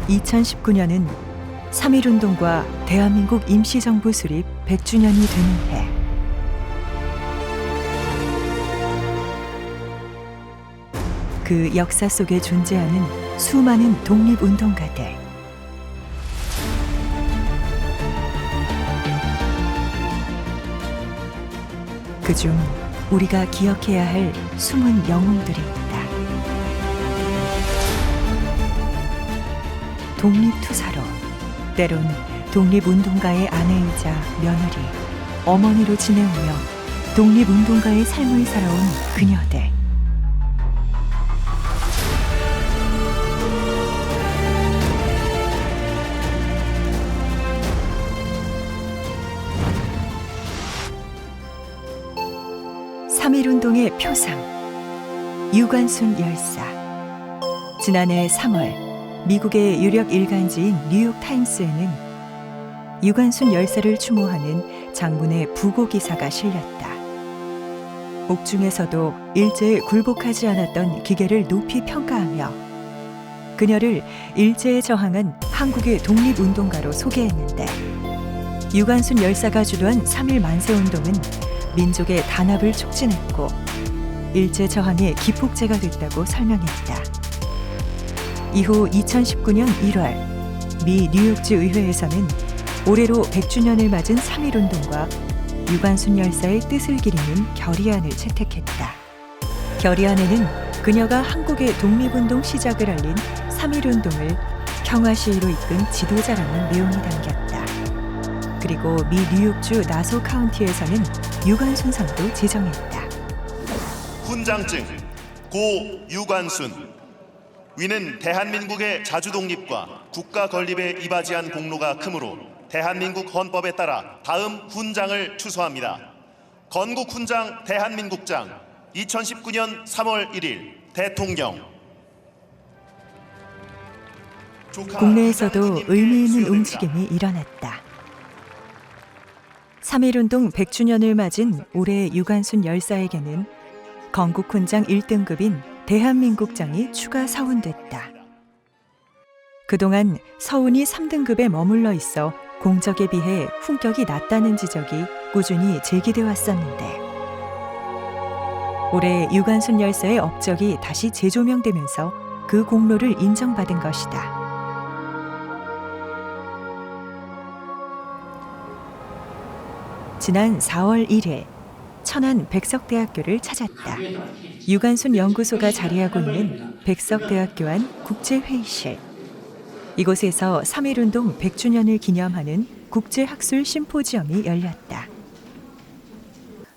2019년은 3.1운동과 대한민국 임시정부 수립 100주년이 되는 해. 그 역사 속에 존재하는 수많은 독립운동가들. 그중 우리가 기억해야 할 숨은 영웅들이 있다. 독립투사로, 때론 독립운동가의 아내이자 며느리, 어머니로 지내오며 독립운동가의 삶을 살아온 그녀들. (3.1운동의) 표상 유관순 열사. 지난해 3월 미국의 유력 일간지인 뉴욕타임스에는 유관순 열사를 추모하는 장문의 부고 기사가 실렸다. 옥중에서도 일제에 굴복하지 않았던 기계를 높이 평가하며 그녀를 일제에 저항한 한국의 독립운동가로 소개했는데, 유관순 열사가 주도한 3.1 만세운동은 민족의 단합을 촉진했고 일제 저항의 기폭제가 됐다고 설명했다. 이후 2019년 1월 미 뉴욕주 의회에서는 올해로 100주년을 맞은 3.1운동과 유관순 열사의 뜻을 기리는 결의안을 채택했다. 결의안에는 그녀가 한국의 독립운동 시작을 알린 3.1운동을 평화시위로 이끈 지도자라는 내용이 담겼다. 그리고 미 뉴욕주 나소 카운티에서는 유관순상도 제정했다. 훈장증 고 유관순. 위는 대한민국의 자주독립과 국가 건립에 이바지한 공로가 크므로 대한민국 헌법에 따라 다음 훈장을 추서합니다. 건국훈장 대한민국장 2019년 3월 1일 대통령. 국내에서도 의미 있는 움직임이 일어났다. 3.1운동 100주년을 맞은 올해 유관순 열사에게는 건국훈장 1등급인 대한민국장이 추가 서운됐다. 그동안 서운이 3등급에 머물러 있어 공적에 비해 품격이 낮다는 지적이 꾸준히 제기돼 왔었는데, 올해 유관순 열사의 업적이 다시 재조명되면서 그 공로를 인정받은 것이다. 지난 4월 1일 천안 백석대학교를 찾았다. 유관순 연구소가 자리하고 있는 백석대학교 안 국제회의실. 이곳에서 3.1운동 100주년을 기념하는 국제학술 심포지엄이 열렸다.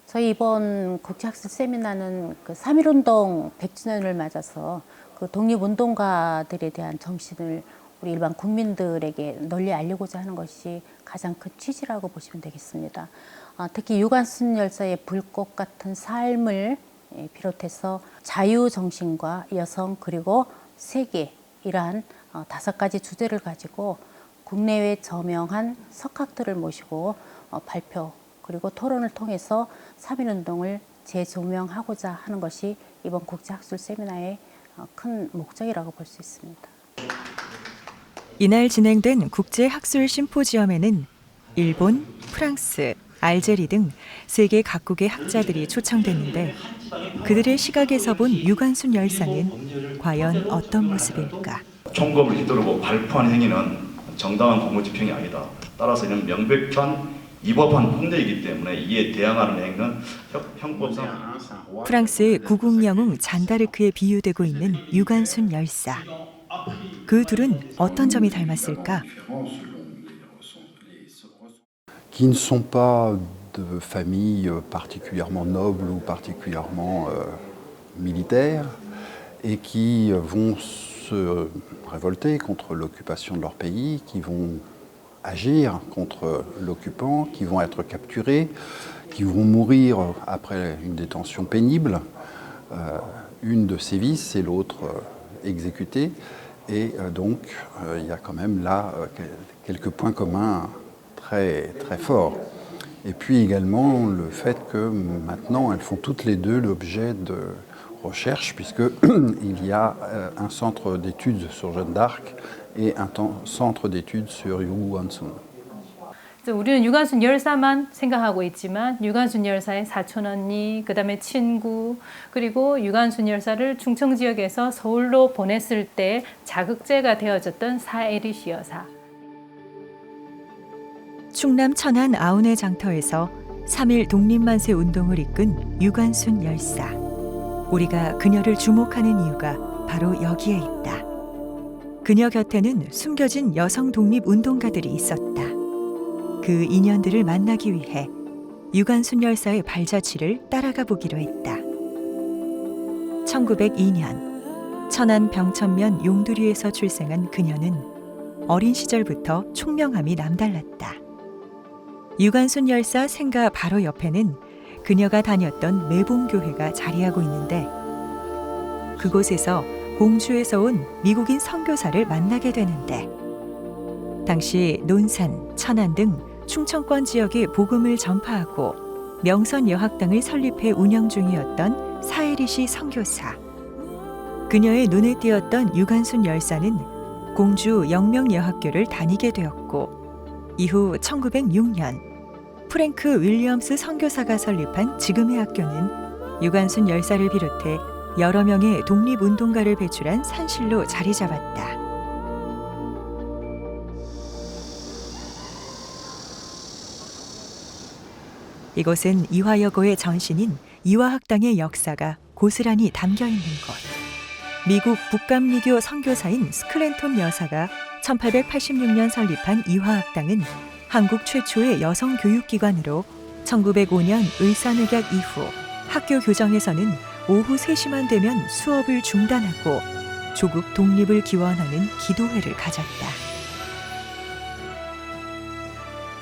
저희 이번 국제학술 세미나는 그 3.1운동 100주년을 맞아서 그 독립운동가들에 대한 정신을 우리 일반 국민들에게 널리 알리고자 하는 것이 가장 큰 취지라고 보시면 되겠습니다. 특히 유관순 열사의 불꽃 같은 삶을 비롯해서 자유정신과 여성 그리고 세계, 이러한 5가지 주제를 가지고 국내외 저명한 석학들을 모시고 발표 그리고 토론을 통해서 3.1운동을 재조명하고자 하는 것이 이번 국제학술 세미나의 큰 목적이라고 볼 수 있습니다. 이날 진행된 국제학술 심포지엄에는 일본, 프랑스, 알제리 등 세계 각국의 학자들이 초청됐는데, 그들의 시각에서 본 유관순 열사는 과연 어떤 모습일까? 총검을 휘두르고 발포한 행위는 정당한 공무집행이 아니다. 따라서 이는 명백한 위법한 폭력이기 때문에 이에 대항하는 행위는 형법상. 프랑스의 구국 영웅 잔다르크에 비유되고 있는 유관순 열사. 그 둘은 어떤 점이 닮았을까? Qui ne sont pas de familles particulièrement nobles ou particulièrement militaires et qui vont se révolter contre l'occupation de leur pays, qui vont agir contre l'occupant, qui vont être capturés, qui vont mourir après une détention pénible, une de sévices et l'autre exécutée. Et donc, il y a quand même là quelques points communs très, très forts. Et puis également le fait que maintenant, elles font toutes les deux l'objet de recherche, puisqu'il y a un centre d'études sur Jeanne d'Arc et un centre d'études sur 유관순. 우리는 유관순 열사만 생각하고 있지만 유관순 열사의 사촌 언니, 그다음에 친구, 그리고 유관순 열사를 충청 지역에서 서울로 보냈을 때 자극제가 되어졌던 사에리시 여사. 충남 천안 아운의 장터에서 3.1 독립만세 운동을 이끈 유관순 열사. 우리가 그녀를 주목하는 이유가 바로 여기에 있다. 그녀 곁에는 숨겨진 여성 독립 운동가들이 있었다. 그 인연들을 만나기 위해 유관순 열사의 발자취를 따라가 보기로 했다. 1902년 천안 병천면 용두리에서 출생한 그녀는 어린 시절부터 총명함이 남달랐다. 유관순 열사 생가 바로 옆에는 그녀가 다녔던 매봉교회가 자리하고 있는데 그곳에서 공주에서 온 미국인 선교사를 만나게 되는데 당시 논산, 천안 등 충청권 지역에 복음을 전파하고 명선여학당을 설립해 운영 중이었던 사에리시 선교사. 그녀의 눈에 띄었던 유관순 열사는 공주 영명여학교를 다니게 되었고 이후 1906년 프랭크 윌리엄스 선교사가 설립한 지금의 학교는 유관순 열사를 비롯해 여러 명의 독립운동가를 배출한 산실로 자리 잡았다. 이곳은 이화여고의 전신인 이화학당의 역사가 고스란히 담겨 있는 곳. 미국 북감리교 선교사인 스클랜톤 여사가 1886년 설립한 이화학당은 한국 최초의 여성 교육기관으로 1905년 을사늑약 이후 학교 교정에서는 오후 3시만 되면 수업을 중단하고 조국 독립을 기원하는 기도회를 가졌다.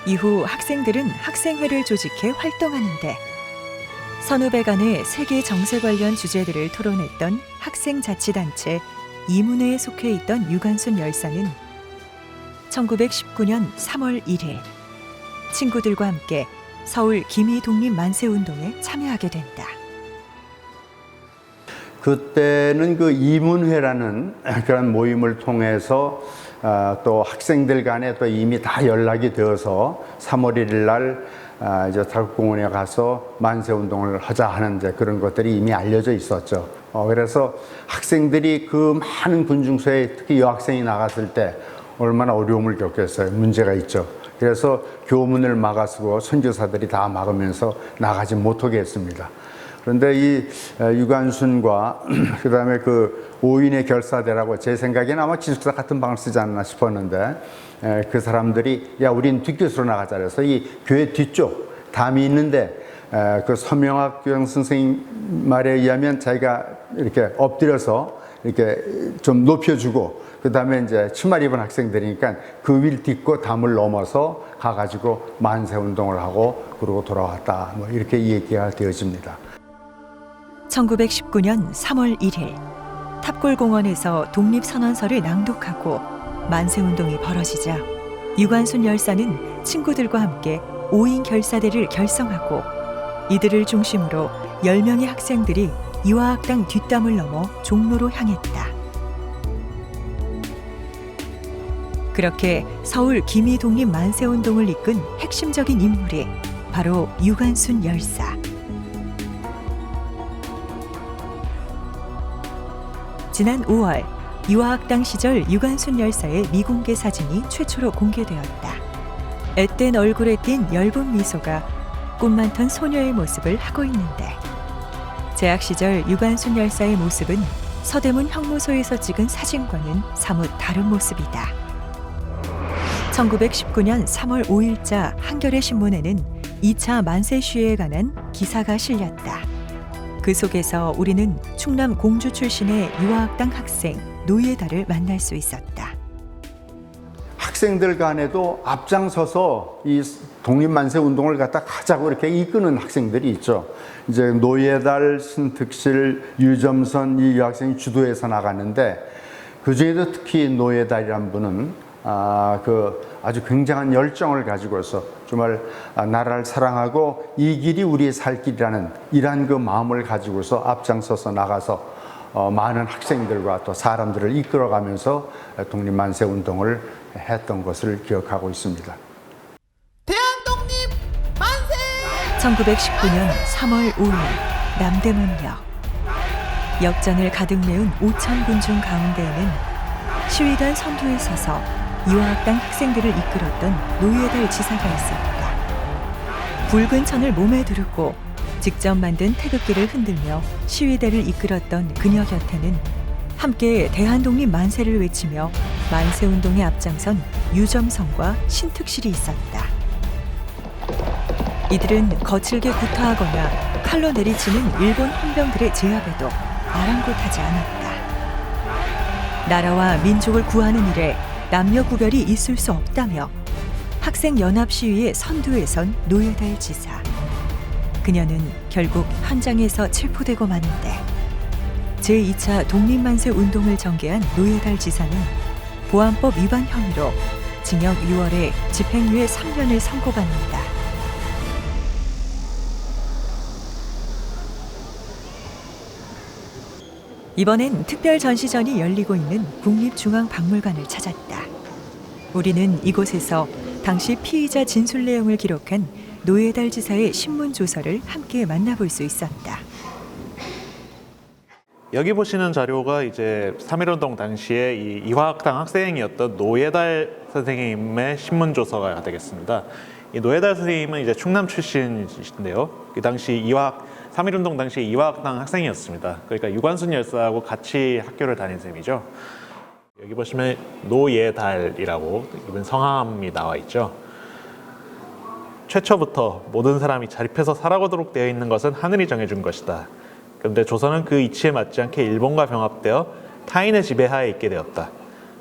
이후 학생들은 학생회를 조직해 활동하는데 선후배 간의 세계 정세 관련 주제들을 토론했던 학생자치단체 이문회에 속해 있던 유관순 열사는 1919년 3월 1일 친구들과 함께 서울 기미 독립 만세 운동에 참여하게 된다. 그때는 그 이문회라는 그런 모임을 통해서 또 학생들 간에 또 이미 다 연락이 되어서 3월 1일 날 이제 사극공원에 가서 만세 운동을 하자 하는 이제 그런 것들이 이미 알려져 있었죠. 그래서 학생들이 그 많은 군중소에 특히 여학생이 나갔을 때 얼마나 어려움을 겪겠어요. 문제가 있죠. 그래서 교문을 막아쓰고 선교사들이 다 막으면서 나가지 못하게 했습니다. 그런데 이 유관순과 그 다음에 그 5인의 결사대라고 제 생각에는 아마 기숙사 같은 방을 쓰지 않나 싶었는데 그 사람들이 야 우린 뒷교수로 나가자 그래서 이 교회 뒤쪽 담이 있는데 그 서명학 교장 선생님 말에 의하면 자기가 이렇게 엎드려서 이렇게 좀 높여주고 그 다음에 이제 치마 입은 학생들이니까 그 위를 딛고 담을 넘어서 가가지고 만세 운동을 하고 그러고 돌아왔다 뭐 이렇게 얘기가 되어집니다. 1919년 3월 1일 탑골공원에서 독립선언서를 낭독하고 만세운동이 벌어지자 유관순 열사는 친구들과 함께 5인 결사대를 결성하고 이들을 중심으로 10명의 학생들이 이화학당 뒷담을 넘어 종로로 향했다. 그렇게 서울 기미 독립 만세운동을 이끈 핵심적인 인물이 바로 유관순 열사. 지난 5월 이화학당 시절 유관순 열사의 미공개 사진이 최초로 공개되었다. 앳된 얼굴에 띈 엷은 미소가 꿈 많던 소녀의 모습을 하고 있는데 재학 시절 유관순 열사의 모습은 서대문 형무소에서 찍은 사진과는 사뭇 다른 모습이다. 1919년 3월 5일자 한겨레 신문에는 2차 만세 시위에 관한 기사가 실렸다. 그 속에서 우리는 충남 공주 출신의 유화학당 학생 노예다를 만날 수 있었다. 학생들 간에도 앞장서서 이 독립만세 운동을 갖다 하자고 이렇게 이끄는 학생들이 있죠. 이제 노예달, 신특실, 유점선 이 여학생이 주도해서 나가는데 그 중에도 특히 노예달이란 분은 아주 굉장한 열정을 가지고서 정말 나라를 사랑하고 이 길이 우리의 살 길이라는 이러한 그 마음을 가지고서 앞장서서 나가서 많은 학생들과 또 사람들을 이끌어가면서 독립만세 운동을 했던 것을 기억하고 있습니다. 1919년 3월 5일 남대문역. 역전을 가득 메운 5천 군중 가운데에는 시위단 선두에 서서 이화학당 학생들을 이끌었던 노예달 지사가 있었다. 붉은 천을 몸에 두르고 직접 만든 태극기를 흔들며 시위대를 이끌었던 그녀 곁에는 함께 대한독립 만세를 외치며 만세운동에 앞장선 유점성과 신특실이 있었다. 이들은 거칠게 구타하거나 칼로 내리치는 일본 헌병들의 제압에도 아랑곳하지 않았다. 나라와 민족을 구하는 일에 남녀 구별이 있을 수 없다며 학생연합 시위의 선두에 선 노예달 지사. 그녀는 결국 현장에서 체포되고 마는데 제2차 독립만세 운동을 전개한 노예달 지사는 보안법 위반 혐의로 징역 6월에 집행유예 3년을 선고받는다. 이번엔 특별 전시전이 열리고 있는 국립중앙박물관을 찾았다. 우리는 이곳에서 당시 피의자 진술 내용을 기록한 노예달 지사의 신문 조서를 함께 만나볼 수 있었다. 여기 보시는 자료가 이제 3.1운동 당시에 이 이화학당 학생이었던 노예달 선생님의 신문 조서가 되겠습니다. 이 노예달 선생님은 이제 충남 출신이신데요. 그 당시 3.1운동 당시 이화학당 학생이었습니다. 그러니까 유관순 열사하고 같이 학교를 다닌 셈이죠. 여기 보시면 노예달이라고 이번 성함이 나와 있죠. 최초부터 모든 사람이 자립해서 살아가도록 되어 있는 것은 하늘이 정해준 것이다. 그런데 조선은 그 이치에 맞지 않게 일본과 병합되어 타인의 지배하에 있게 되었다.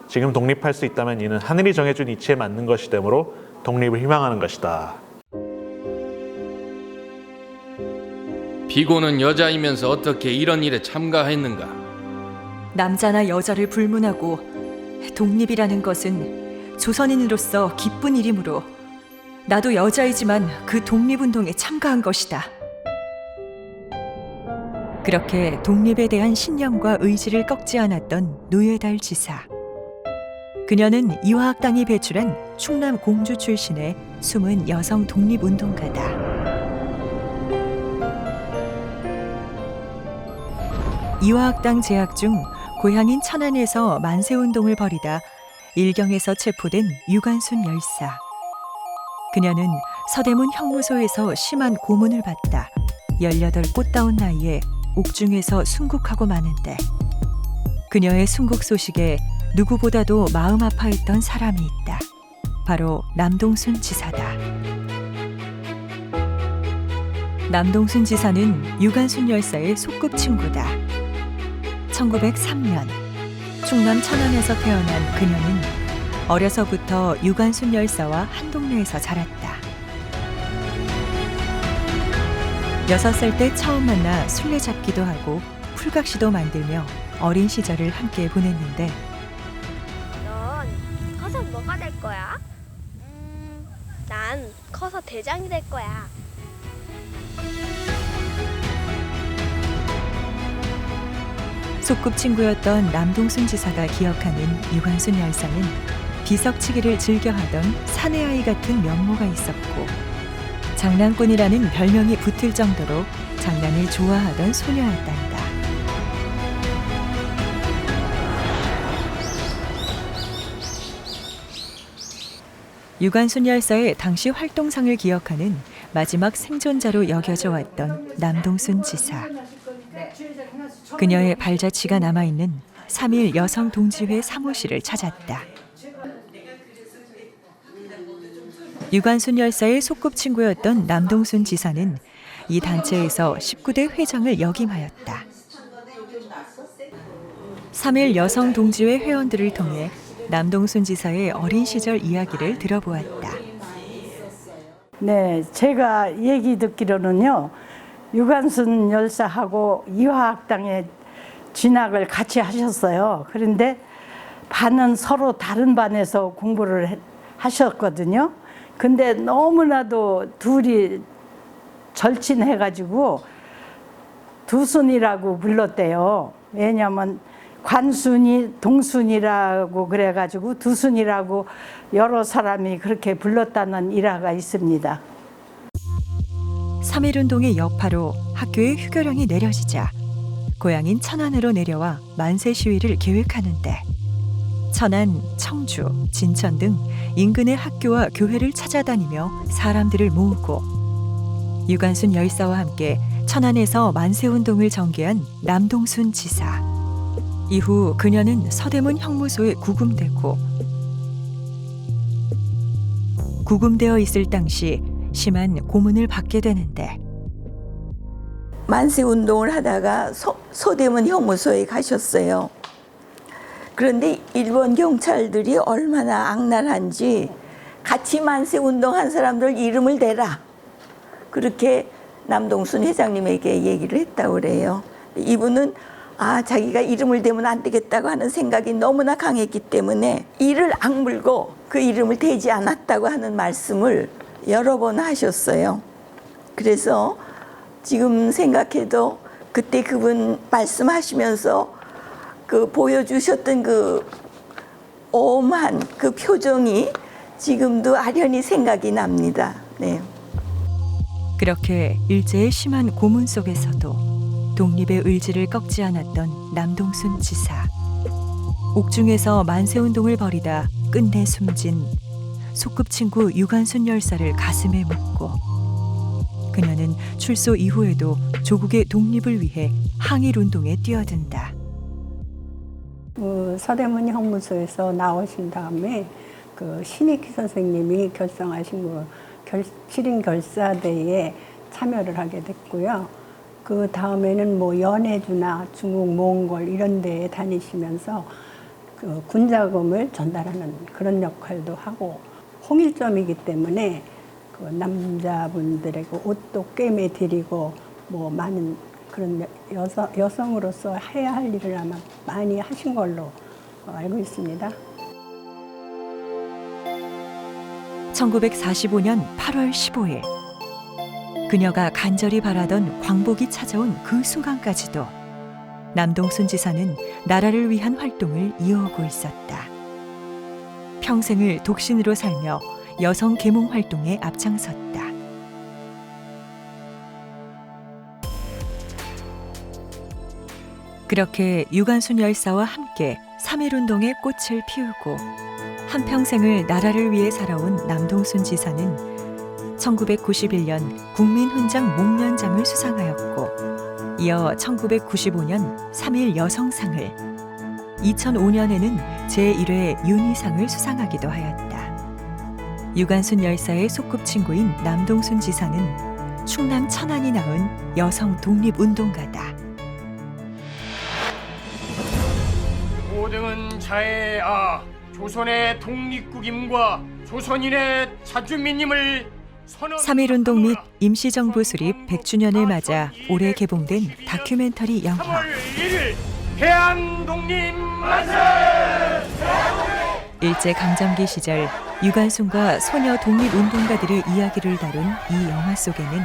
지금 독립할 수 있다면 이는 하늘이 정해준 이치에 맞는 것이 되므로 독립을 희망하는 것이다. 비고는 여자이면서 어떻게 이런 일에 참가했는가? 남자나 여자를 불문하고 독립이라는 것은 조선인으로서 기쁜 일이므로 나도 여자이지만 그 독립운동에 참가한 것이다. 그렇게 독립에 대한 신념과 의지를 꺾지 않았던 노예달 지사. 그녀는 이화학당이 배출한 충남 공주 출신의 숨은 여성 독립운동가다. 이화학당 재학 중 고향인 천안에서 만세운동을 벌이다 일경에서 체포된 유관순 열사. 그녀는 서대문 형무소에서 심한 고문을 받다 18 꽃다운 나이에 옥중에서 순국하고 마는데 그녀의 순국 소식에 누구보다도 마음 아파했던 사람이 있다. 바로 남동순 지사다. 남동순 지사는 유관순 열사의 소꿉친구다. 1903년 충남 천안에서 태어난 그녀는 어려서부터 유관순 열사와 한 동네에서 자랐다. 6살 때 처음 만나 술래잡기도 하고 풀각시도 만들며 어린 시절을 함께 보냈는데 넌 커서 뭐가 될 거야? 난 커서 대장이 될 거야. 소꿉친구였던 남동순 지사가 기억하는 유관순 열사는 비석치기를 즐겨하던 사내아이 같은 면모가 있었고 장난꾼이라는 별명이 붙을 정도로 장난을 좋아하던 소녀였단다. 유관순 열사의 당시 활동상을 기억하는 마지막 생존자로 여겨져 왔던 남동순 지사. 그녀의 발자취가 남아있는 3.1 여성동지회 사무실을 찾았다. 유관순 열사의 소꿉친구였던 남동순 지사는 이 단체에서 19대 회장을 역임하였다. 3.1 여성동지회 회원들을 통해 남동순 지사의 어린 시절 이야기를 들어보았다. 네, 제가 얘기 듣기로는요. 유관순 열사하고 이화학당에 진학을 같이 하셨어요. 그런데 반은 서로 다른 반에서 공부를 하셨거든요. 근데 너무나도 둘이 절친해가지고 두순이라고 불렀대요. 왜냐면 관순이 동순이라고 그래가지고 두순이라고 여러 사람이 그렇게 불렀다는 일화가 있습니다. 3.1운동의 여파로 학교에 휴교령이 내려지자 고향인 천안으로 내려와 만세 시위를 계획하는데 천안, 청주, 진천 등 인근의 학교와 교회를 찾아다니며 사람들을 모으고 유관순 열사와 함께 천안에서 만세운동을 전개한 남동순 지사. 이후 그녀는 서대문 형무소에 구금되고 구금되어 있을 당시 심한 고문을 받게 되는데 만세운동을 하다가 서대문 형무소에 가셨어요. 그런데 일본 경찰들이 얼마나 악랄한지 같이 만세운동한 사람들 이름을 대라. 그렇게 남동순 회장님에게 얘기를 했다고 그래요. 이분은 자기가 이름을 대면 안 되겠다고 하는 생각이 너무나 강했기 때문에 이를 악물고 그 이름을 대지 않았다고 하는 말씀을 여러 번 하셨어요. 그래서 지금 생각해도 그때 그분 말씀하시면서 그 보여주셨던 그 엄한 그 표정이 지금도 아련히 생각이 납니다. 네. 그렇게 일제의 심한 고문 속에서도 독립의 의지를 꺾지 않았던 남동순 지사. 옥중에서 만세운동을 벌이다 끝내 숨진 소꿉친구 유관순 열사를 가슴에 묻고 그녀는 출소 이후에도 조국의 독립을 위해 항일운동에 뛰어든다. 서대문 형무소에서 나오신 다음에 그 신익희 선생님이 결성하신 칠인 결사대에 참여를 하게 됐고요. 그 다음에는 뭐 연해주나 중국, 몽골 이런 데에 다니시면서 그 군자금을 전달하는 그런 역할도 하고 홍일점이기 때문에 그 남자분들에게 옷도 꿰매 드리고 뭐 많은 그런 여성으로서 해야 할 일을 아마 많이 하신 걸로 알고 있습니다. 1945년 8월 15일 그녀가 간절히 바라던 광복이 찾아온 그 순간까지도 남동순 지사는 나라를 위한 활동을 이어오고 있었다. 평생을 독신으로 살며 여성 계몽 활동에 앞장섰다. 그렇게 유관순 열사와 함께 3.1운동의 꽃을 피우고 한평생을 나라를 위해 살아온 남동순 지사는 1991년 국민훈장 목련장을 수상하였고 이어 1995년 3.1 여성상을 2005년에는 제1회 윤희상을 수상하기도 하였다. 유관순 열사의 소꿉친구인 남동순 지사는 충남 천안이 낳은 여성 독립운동가다. 고등은 자해아 조선의 독립국임과 조선인의 자주민임을 3.1운동 및 임시정부 수립 100주년을 맞아 올해 개봉된 다큐멘터리 영화 3월 1일 대한독립 만세! 일제강점기 시절 유관순과 소녀 독립운동가들의 이야기를 다룬 이 영화 속에는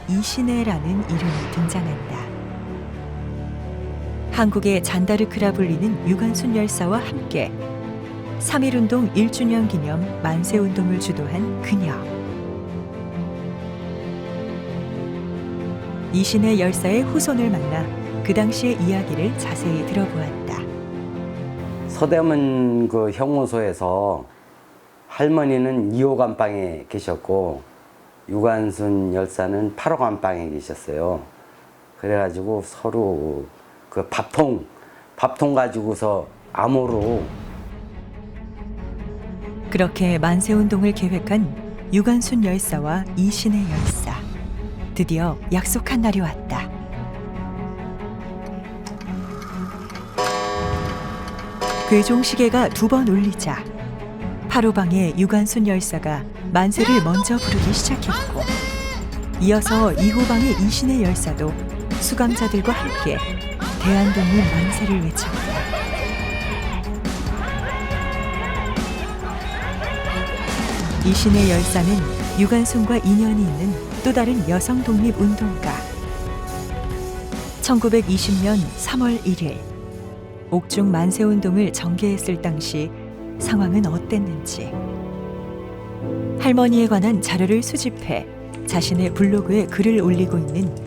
이신혜라는 이름이 등장한다. 한국의 잔다르크라 불리는 유관순 열사와 함께 3.1운동 1주년 기념 만세운동을 주도한 그녀. 이신혜 열사의 후손을 만나 그 당시의 이야기를 자세히 들어보았다. 서대문 그 형무소에서 할머니는 2호 감방에 계셨고 유관순 열사는 8호 감방에 계셨어요. 그래가지고 서로 그 밥통 가지고서 암호로 그렇게 만세운동을 계획한 유관순 열사와 이신혜 열사. 드디어 약속한 날이 왔다. 괴종시계가 2번 울리자 8호방의 유관순 열사가 만세를 먼저 부르기 시작했고 이어서 2호방의 이신혜 열사도 수감자들과 함께 대한독립 만세를 외쳤다. 이신혜 열사는 유관순과 인연이 있는 또 다른 여성 독립운동가. 1920년 3월 1일 옥중 만세운동을 전개했을 당시 상황은 어땠는지 할머니에 관한 자료를 수집해 자신의 블로그에 글을 올리고 있는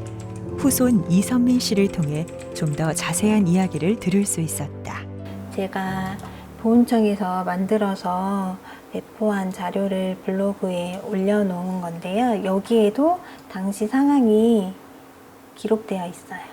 후손 이선민 씨를 통해 좀 더 자세한 이야기를 들을 수 있었다. 제가 보훈청에서 만들어서 배포한 자료를 블로그에 올려놓은 건데요. 여기에도 당시 상황이 기록되어 있어요.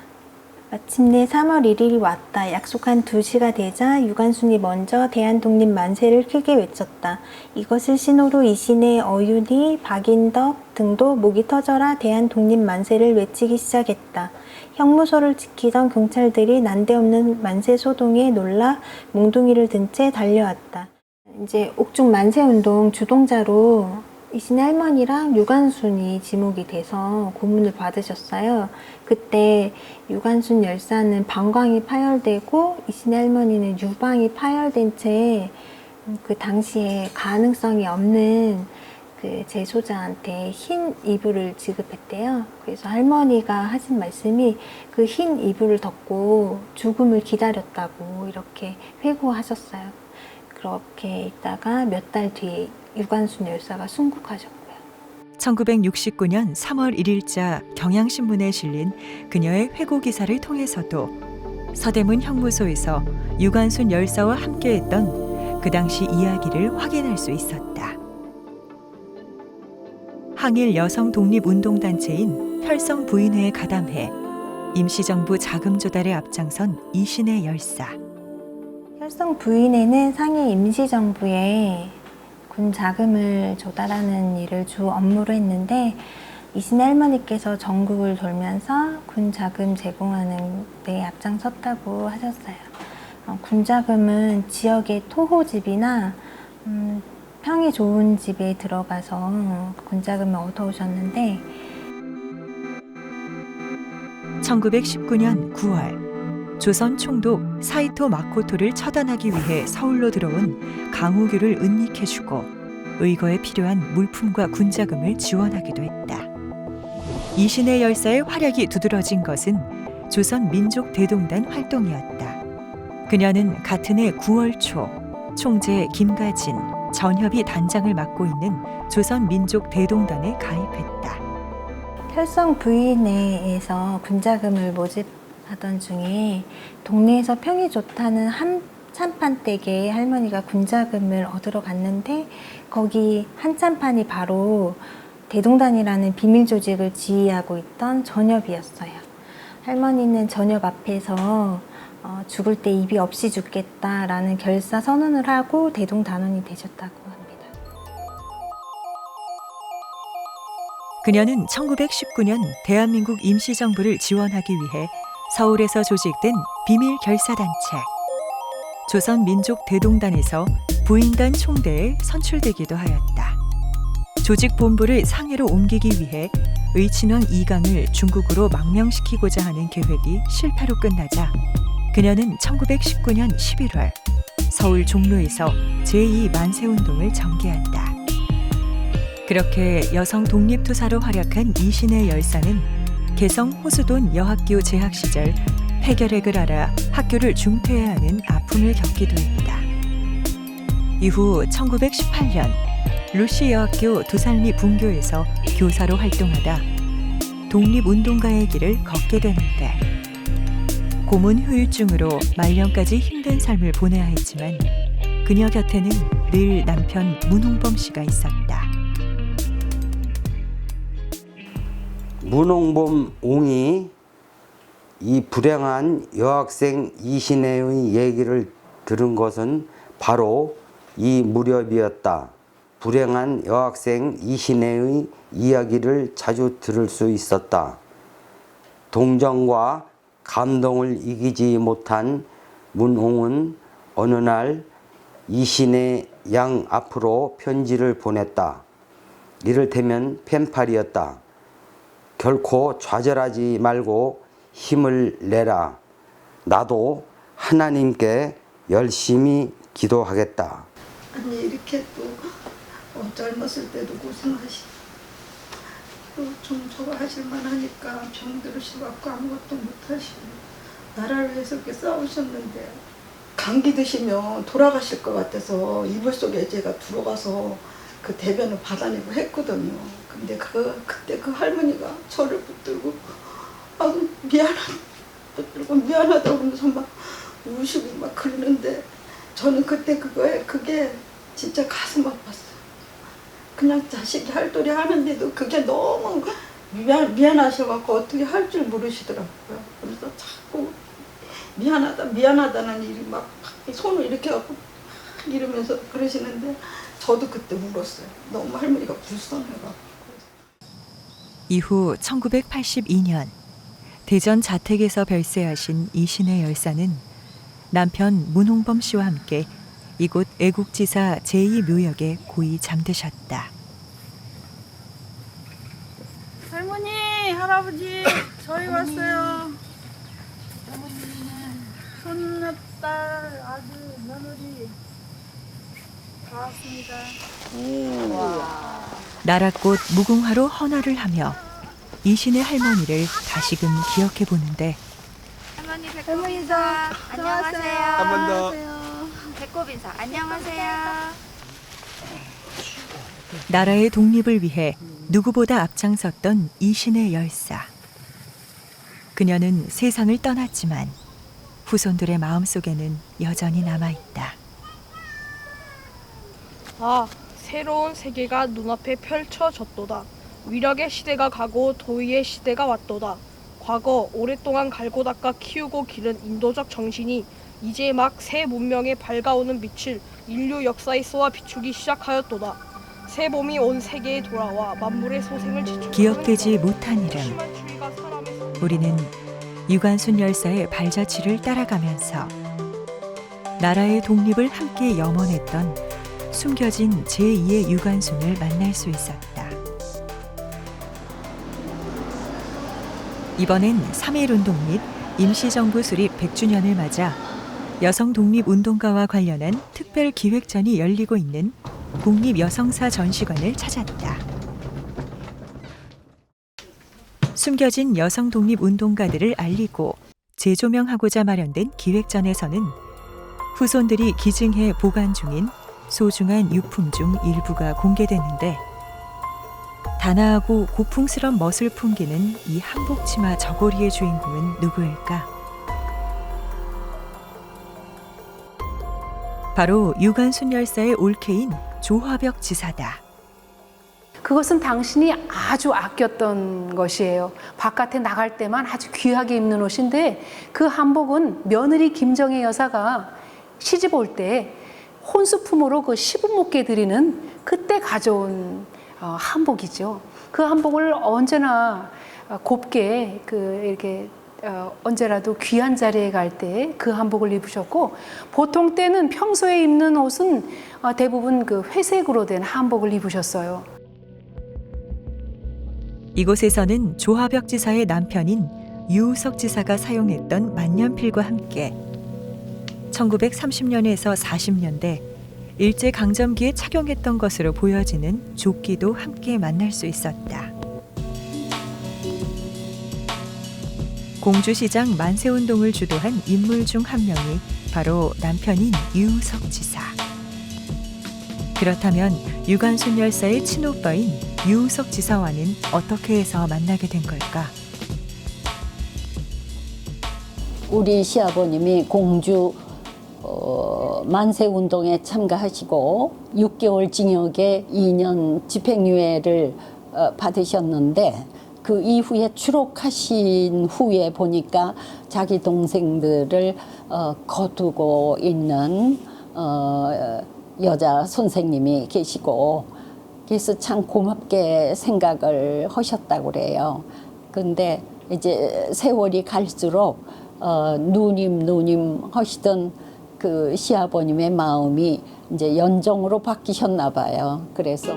마침내 3월 1일이 왔다. 약속한 2시가 되자 유관순이 먼저 대한독립 만세를 크게 외쳤다. 이것을 신호로 이신혜, 어윤희, 박인덕 등도 목이 터져라 대한독립 만세를 외치기 시작했다. 형무소를 지키던 경찰들이 난데없는 만세 소동에 놀라 몽둥이를 든 채 달려왔다. 이제 옥중 만세운동 주동자로 이신혜 할머니랑 유관순이 지목이 돼서 고문을 받으셨어요. 그때 유관순 열사는 방광이 파열되고 이신혜 할머니는 유방이 파열된 채 그 당시에 가능성이 없는 그 재소자한테 흰 이불을 지급했대요. 그래서 할머니가 하신 말씀이 그 흰 이불을 덮고 죽음을 기다렸다고 이렇게 회고하셨어요. 그렇게 있다가 몇 달 뒤에 유관순 열사가 순국하셨고요. 1969년 3월 1일자 경향신문에 실린 그녀의 회고 기사를 통해서도 서대문 형무소에서 유관순 열사와 함께했던 그 당시 이야기를 확인할 수 있었다. 항일 여성 독립운동단체인 혈성부인회에 가담해 임시정부 자금 조달에 앞장선 이신혜 열사. 혈성부인회는 상해 임시정부에 군 자금을 조달하는 일을 주 업무로 했는데 이신혜 할머니께서 전국을 돌면서 군 자금 제공하는 데 앞장섰다고 하셨어요. 군 자금은 지역의 토호집이나 평이 좋은 집에 들어가서 군 자금을 얻어오셨는데 1919년 9월 조선 총독 사이토 마코토를 처단하기 위해 서울로 들어온 강우규를 은닉해주고 의거에 필요한 물품과 군자금을 지원하기도 했다. 이신혜 열사의 활약이 두드러진 것은 조선민족대동단 활동이었다. 그녀는 같은 해 9월 초 총재 김가진, 전협이 단장을 맡고 있는 조선민족대동단에 가입했다. 혈성부인회에서 군자금을 모집하던 중에 동네에서 평이 좋다는 한참판댁에 할머니가 군자금을 얻으러 갔는데 거기 한참판이 바로 대동단이라는 비밀 조직을 지휘하고 있던 전협이었어요. 할머니는 전협 앞에서 죽을 때 입이 없이 죽겠다라는 결사 선언을 하고 대동단원이 되셨다고 합니다. 그녀는 1919년 대한민국 임시정부를 지원하기 위해 서울에서 조직된 비밀 결사단체 조선민족대동단에서 부인단 총대에 선출되기도 하였다. 조직 본부를 상해로 옮기기 위해 의친왕 이강을 중국으로 망명시키고자 하는 계획이 실패로 끝나자 그녀는 1919년 11월 서울 종로에서 제2 만세운동을 전개한다. 그렇게 여성 독립투사로 활약한 이신혜 열사는 개성 호수돈 여학교 재학 시절 폐결핵을 앓아 학교를 중퇴해야 하는 아픔을 겪기도 했다. 이후 1918년 루시 여학교 두산리 분교에서 교사로 활동하다 독립운동가의 길을 걷게 되는데 고문 후유증으로 말년까지 힘든 삶을 보내야 했지만 그녀 곁에는 늘 남편 문홍범 씨가 있었다. 문홍범 옹이 이 불행한 여학생 이신혜의 얘기를 들은 것은 바로 이 무렵이었다. 불행한 여학생 이신혜의 이야기를 자주 들을 수 있었다. 동정과 감동을 이기지 못한 문홍은 어느 날 이신혜 양 앞으로 편지를 보냈다. 이를테면 펜팔이었다. 결코 좌절하지 말고 힘을 내라. 나도 하나님께 열심히 기도하겠다. 아니 이렇게 또 젊었을 때도 고생하시 또 좀 저거 하실 만하니까 병 들으셔갖고 아무것도 못하시고 나라를 위해서 이렇게 싸우셨는데 감기 드시면 돌아가실 것 같아서 이불 속에 제가 들어가서 그 대변을 받아내고 했거든요. 근데 그때 그 할머니가 저를 붙들고 미안하다고 그러면서 막 우시고 막 그러는데 저는 그때 그게 진짜 가슴 아팠어요. 그냥 자식이 할 도리 하는데도 그게 너무 미안하셔갖고 어떻게 할 줄 모르시더라고요. 그래서 자꾸 미안하다는 일이 막 손을 이렇게 갖고 이러면서 그러시는데 저도 그때 울었어요. 너무 할머니가 불쌍해갖고. 이후 1982년 대전 자택에서 별세하신 이신의 열사는 남편 문홍범 씨와 함께 이곳 애국지사 제2묘역에 고이 잠드셨다. 할머니, 할아버지, 저희 왔어요. 손녀딸, 아들, 며느리 다 왔습니다. 나랏꽃 무궁화로 헌화를 하며 이신의 할머니를 다시금 기억해 보는데 할머니 배꼽 인사. 안녕하세요. 한 번 더. 배꼽 인사. 안녕하세요. 나라의 독립을 위해 누구보다 앞장섰던 이신의 열사. 그녀는 세상을 떠났지만 후손들의 마음속에는 여전히 남아있다. 아, 새로운 세계가 눈앞에 펼쳐졌도다. 위력의 시대가 가고 도의의 시대가 왔도다. 과거 오랫동안 갈고 닦아 키우고 기른 인도적 정신이 이제 막 새 문명에 밝아오는 빛을 인류 역사에 쏘아 비추기 시작하였도다. 새 봄이 온 세계에 돌아와 만물의 소생을 지켜주는 기억되지 못한 이름. 우리는 유관순 열사의 발자취를 따라가면서 나라의 독립을 함께 염원했던 숨겨진 제2의 유관순을 만날 수 있었다. 이번엔 3.1운동 및 임시정부 수립 100주년을 맞아 여성 독립운동가와 관련한 특별 기획전이 열리고 있는 국립여성사 전시관을 찾았다. 숨겨진 여성 독립운동가들을 알리고 재조명하고자 마련된 기획전에서는 후손들이 기증해 보관 중인 소중한 유품 중 일부가 공개됐는데 단아하고 고풍스런 멋을 풍기는 이 한복치마 저고리의 주인공은 누구일까? 바로 유관순 열사의 올케인 조화벽 지사다. 그것은 당신이 아주 아꼈던 것이에요. 바깥에 나갈 때만 아주 귀하게 입는 옷인데 그 한복은 며느리 김정혜 여사가 시집 올 때 혼수품으로 그 시부모께 드리는 그때 가져온 한복이죠. 그 한복을 언제나 곱게 이렇게 언제라도 귀한 자리에 갈 때 그 한복을 입으셨고 보통 때는 평소에 입는 옷은 대부분 그 회색으로 된 한복을 입으셨어요. 이곳에서는 조화벽 지사의 남편인 유우석 지사가 사용했던 만년필과 함께 1930년에서 40년대 일제강점기에 착용했던 것으로 보여지는 조끼도 함께 만날 수 있었다. 공주시장 만세운동을 주도한 인물 중 한 명이 바로 남편인 유우석 지사. 그렇다면 유관순 열사의 친오빠인 유우석 지사와는 어떻게 해서 만나게 된 걸까? 우리 시아버님이 공주 만세운동에 참가하시고 6개월 징역에 2년 집행유예를 받으셨는데 그 이후에 추록하신 후에 보니까 자기 동생들을 거두고 있는 여자 선생님이 계시고 그래서 참 고맙게 생각을 하셨다고 그래요. 근데 이제 세월이 갈수록 누님 하시던 그 시아버님의 마음이 이제 연정으로 바뀌셨나 봐요. 그래서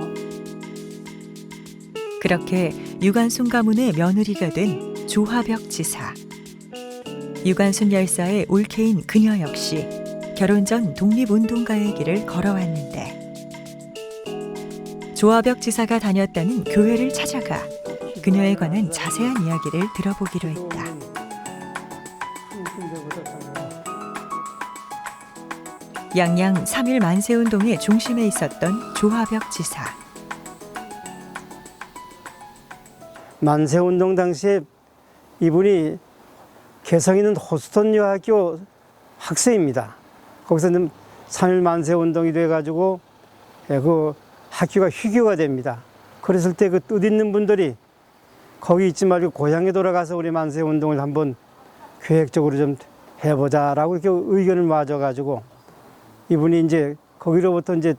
그렇게 유관순 가문의 며느리가 된 조화벽 지사. 유관순 열사의 올케인 그녀 역시 결혼 전 독립운동가의 길을 걸어왔는데 조화벽 지사가 다녔다는 교회를 찾아가 그녀에 관한 자세한 이야기를 들어보기로 했다. 양양 3.1 만세운동의 중심에 있었던 조화벽 지사. 만세운동 당시에 이분이 개성 있는 호스턴 여학교 학생입니다. 거기서 3.1 만세운동이 돼가지고 그 학교가 휴교가 됩니다. 그랬을 때 그 뜻있는 분들이 거기 있지 말고 고향에 돌아가서 우리 만세운동을 한번 계획적으로 좀 해보자라고 이렇게 의견을 맞아가지고 이분이 이제 거기로부터 이제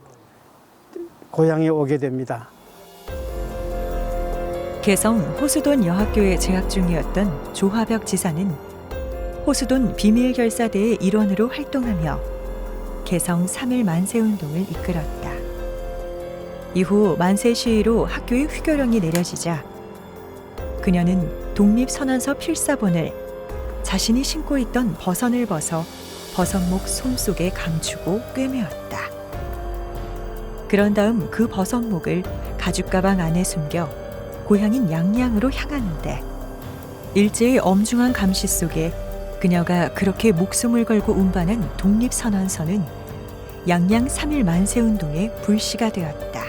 고향에 오게 됩니다. 개성 호수돈 여학교에 재학 중이었던 조화벽 지사는 호수돈 비밀결사대의 일원으로 활동하며 개성 3.1 만세운동을 이끌었다. 이후 만세 시위로 학교의 휴교령이 내려지자 그녀는 독립선언서 필사본을 자신이 신고 있던 버선을 벗어 버선목 솜속에 감추고 꿰매었다. 그런 다음 그 버선목을 가죽가방 안에 숨겨 고향인 양양으로 향하는데 일제의 엄중한 감시 속에 그녀가 그렇게 목숨을 걸고 운반한 독립선언서는 양양 3.1 만세운동의 불씨가 되었다.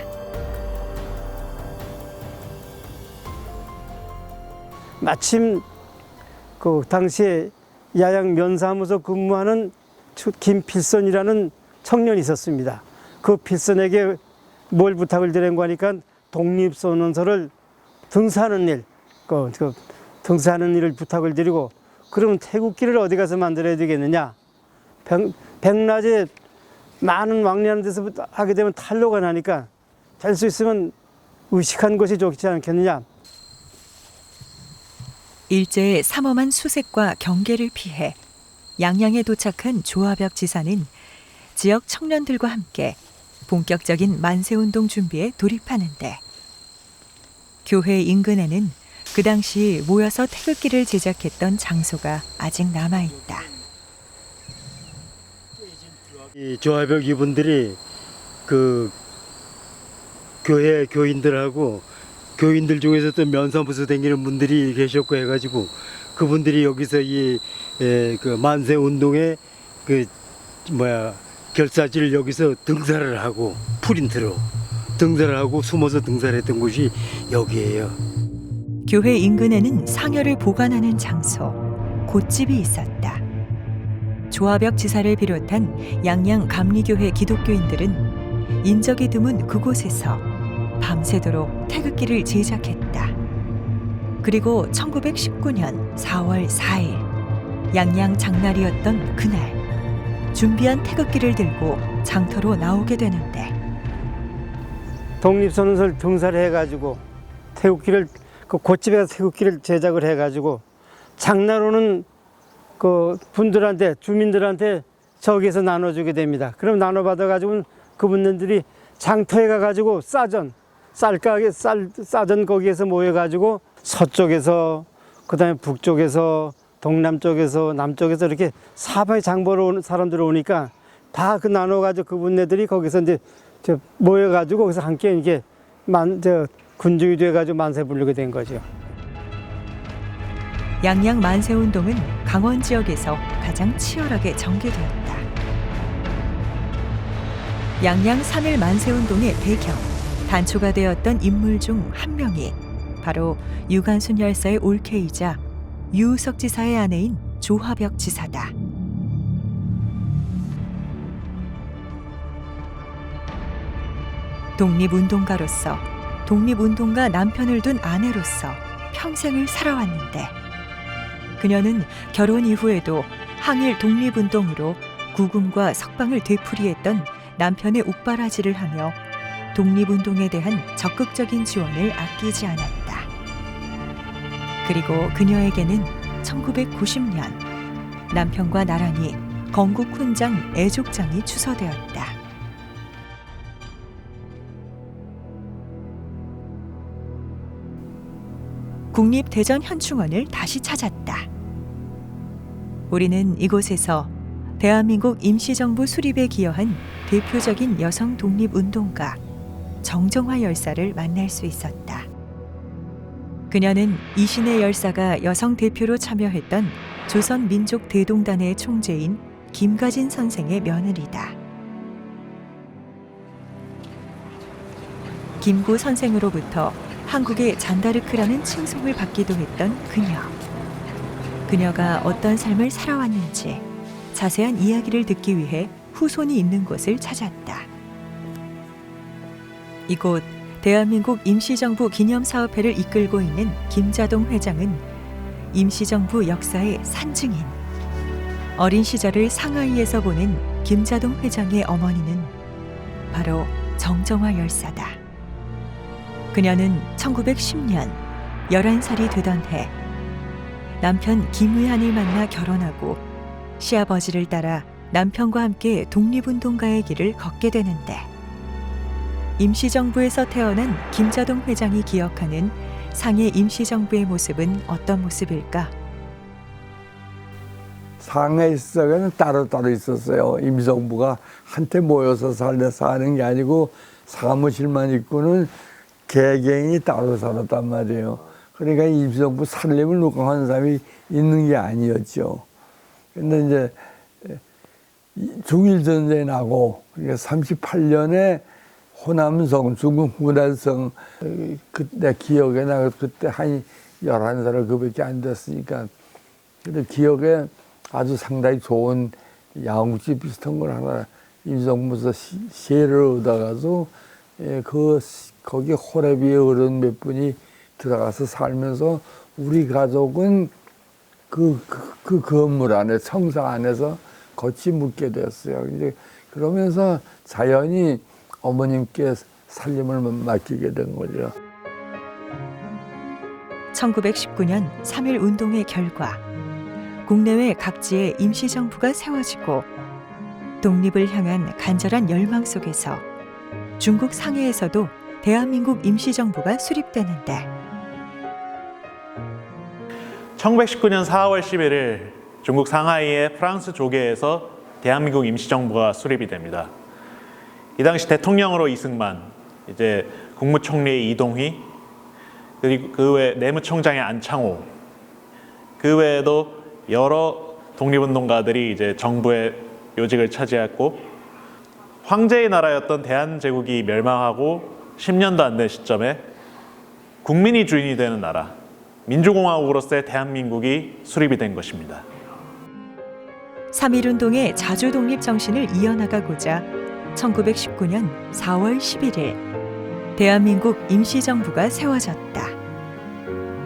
마침 그 당시에 야양 면사무소 근무하는 김필선이라는 청년이 있었습니다. 그 필선에게 뭘 부탁을 드린 거니까 독립선언서를 등사하는 일, 등사하는 일을 부탁을 드리고 그러면 태극기를 어디 가서 만들어야 되겠느냐. 백낮에 많은 왕래하는 데서 하게 되면 탄로가 나니까 될 수 있으면 의식한 것이 좋지 않겠느냐. 일제의 삼엄한 수색과 경계를 피해 양양에 도착한 조화벽 지사는 지역 청년들과 함께 본격적인 만세운동 준비에 돌입하는데 교회 인근에는 그 당시 모여서 태극기를 제작했던 장소가 아직 남아있다. 이 조화벽 이분들이 그 교회 교인들하고 교인들 중에서 또 면사무소 다니는 분들이 계셨고 해가지고 그분들이 여기서 그 만세 운동에 결사지를 여기서 등사를 하고 프린트로 등사를 하고 숨어서 등사를 했던 곳이 여기예요. 교회 인근에는 상여를 보관하는 장소, 곶집이 있었다. 조화벽 지사를 비롯한 양양 감리교회 기독교인들은 인적이 드문 그곳에서 밤새도록 태극기를 제작했다. 그리고 1919년 4월 4일 양양 장날이었던 그날 준비한 태극기를 들고 장터로 나오게 되는데 독립선언서를 등사를 해가지고 태극기를 그 곶집에서 태극기를 제작을 해가지고 장날 그 분들한테 주민들한테 저기에서 나눠주게 됩니다. 그럼 나눠받아가지고 그분들이 장터에 가가지고 싸전 거기에서 모여가지고 서쪽에서 그다음에 북쪽에서 동남쪽에서 남쪽에서 이렇게 사방에 장보러 오는 사람들 오니까 다 그 나눠가지고 그분들이 거기서 이제 모여가지고 거기서 함께 이렇게 군중이 돼가지고 만세 부르게 된 거죠. 양양 만세운동은 강원 지역에서 가장 치열하게 전개되었다. 양양 3.1 만세운동의 배경, 단초가 되었던 인물 중 한 명이 바로 유관순 열사의 올케이자 유우석 지사의 아내인 조화벽 지사다. 독립운동가로서, 독립운동가 남편을 둔 아내로서 평생을 살아왔는데 그녀는 결혼 이후에도 항일 독립운동으로 구금과 석방을 되풀이했던 남편의 옥바라지를 하며 독립운동에 대한 적극적인 지원을 아끼지 않았다. 그리고 그녀에게는 1990년 남편과 나란히 건국훈장 애족장이 추서되었다. 국립대전현충원을 다시 찾았다. 우리는 이곳에서 대한민국 임시정부 수립에 기여한 대표적인 여성 독립운동가 정정화 열사를 만날 수 있었다. 그녀는 이신의 열사가 여성 대표로 참여했던 조선민족대동단의 총재인 김가진 선생의 며느리다. 김구 선생으로부터 한국의 잔다르크라는 칭송을 받기도 했던 그녀. 그녀가 어떤 삶을 살아왔는지 자세한 이야기를 듣기 위해 후손이 있는 곳을 찾았다. 이곳 대한민국 임시정부 기념사업회를 이끌고 있는 김자동 회장은 임시정부 역사의 산증인. 어린 시절을 상하이에서 보낸 김자동 회장의 어머니는 바로 정정화 열사다. 그녀는 1910년 11살이 되던 해 남편 김의한을 만나 결혼하고 시아버지를 따라 남편과 함께 독립운동가의 길을 걷게 되는데 임시정부에서 태어난 김자동 회장이 기억하는 상해 임시정부의 모습은 어떤 모습일까? 상해 시절에는 따로따로 있었어요. 임시정부가 한테 모여서 사는 게 아니고 사무실만 있고는 개개인이 따로 살았단 말이에요. 그러니까 임시정부 살림을 누가 하는 사람이 있는 게 아니었죠. 근데 이제 중일전쟁이 나고, 그러니까 38년에 호남성, 중국 후난성, 그때 기억에 나 그때 한 11살 그밖에 안 됐으니까. 근데 기억에 아주 상당히 좋은 양육지 비슷한 걸 하나 임시정부에서 시혜를 얻어가서 거기 호래비의 어른 몇 분이 들어가서 살면서 우리 가족은 그 건물 안에, 성상 안에서 같이 묵게 됐어요. 이제 그러면서 자연히 어머님께 살림을 맡기게 된 거죠. 1919년 3.1 운동의 결과 국내외 각지에 임시정부가 세워지고 독립을 향한 간절한 열망 속에서 중국 상해에서도 대한민국 임시정부가 수립되는데 1919년 4월 11일 중국 상하이의 프랑스 조계에서 대한민국 임시정부가 수립이 됩니다. 이 당시 대통령으로 이승만, 이제 국무총리의 이동휘, 그리고 그 외 내무총장의 안창호, 그 외에도 여러 독립운동가들이 이제 정부의 요직을 차지했고 황제의 나라였던 대한제국이 멸망하고 10년도 안 된 시점에 국민이 주인이 되는 나라, 민주공화국으로서의 대한민국이 수립이 된 것입니다. 3.1운동의 자주독립 정신을 이어나가고자 1919년 4월 11일 대한민국 임시정부가 세워졌다.